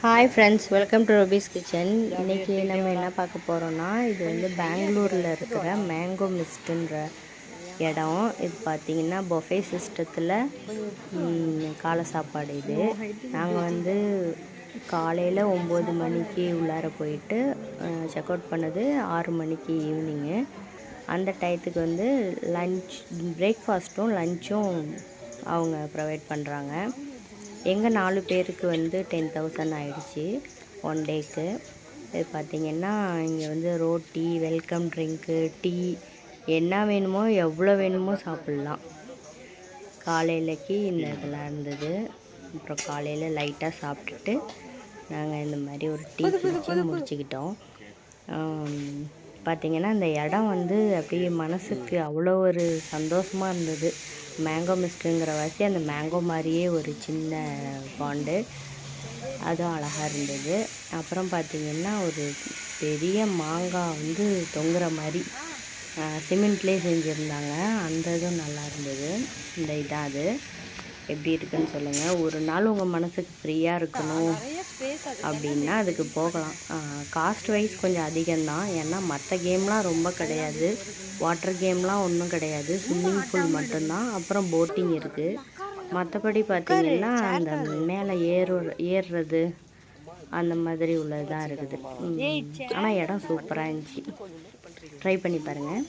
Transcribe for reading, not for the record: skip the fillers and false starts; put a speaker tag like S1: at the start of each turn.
S1: Hi friends, welcome to rupees kitchen. இன்றைக்கி நம்ம என்ன பார்க்க போகிறோன்னா, இது வந்து பெங்களூரில் இருக்கிற மேங்கோ மிஸ்ட்டுன்ற இடம். இது பார்த்திங்கன்னா பொஃபே சிஸ்டத்தில் காலை சாப்பாடு. இது நாங்கள் வந்து காலையில் 9 மணிக்கு உள்ளார போயிட்டு செக் அவுட் பண்ணது 6 மணிக்கு ஈவினிங்கு. அந்த டயத்துக்கு வந்து லன்ச், பிரேக்ஃபாஸ்ட்டும் லன்ச்சும் அவங்க ப்ரொவைட் பண்ணுறாங்க. எங்கள் 4 பேருக்கு வந்து 10,000 ஆயிடுச்சு 1 டேக்கு. இது பார்த்திங்கன்னா இங்கே வந்து ரோட்டி, வெல்கம் ட்ரிங்க்கு, டீ என்ன வேணுமோ எவ்வளோ வேணுமோ சாப்பிட்லாம். காலையிலக்கு இந்த இதெல்லாம் இருந்தது. அப்புறம் காலையில் லைட்டாக சாப்பிட்டுட்டு நாங்கள் இந்த மாதிரி ஒரு டீ குடிச்சு முடிச்சுக்கிட்டோம். பார்த்திங்கன்னா இந்த இடம் வந்து அப்படியே மனசுக்கு அவ்வளோ ஒரு சந்தோஷமாக இருந்தது. மேங்கோ மிஸ்ட்டுங்கிற வாசி அந்த மேங்கோ மாதிரியே ஒரு சின்ன பாண்டு, அதுவும் அழகாக இருந்தது. அப்புறம் பார்த்திங்கன்னா ஒரு பெரிய மாங்காய் வந்து தொங்குற மாதிரி சிமெண்ட்லேயே செஞ்சுருந்தாங்க. அந்த இதுவும் நல்லா இருந்தது. இந்த இதாக அது எப்படி இருக்குன்னு சொல்லுங்கள். ஒரு நாள் உங்கள் மனசுக்கு ஃப்ரீயாக இருக்கணும் அப்படின்னா அதுக்கு போகலாம். காஸ்ட் வைஸ் கொஞ்சம் அதிகம்தான். ஏன்னா மற்ற கேம்லாம் ரொம்ப கிடையாது. வாட்டர் கேம்லாம் ஒன்றும் கிடையாது. ஸ்விம்மிங் பூல் மட்டும்தான். அப்புறம் போட்டிங் இருக்குது. மற்றபடி பார்த்திங்கன்னா அந்த மேலே ஏறுறது அந்த மாதிரி உள்ளது தான் இருக்குது. ஆனால் இடம் சூப்பராக இருந்துச்சு. ட்ரை பண்ணி பாருங்கள்.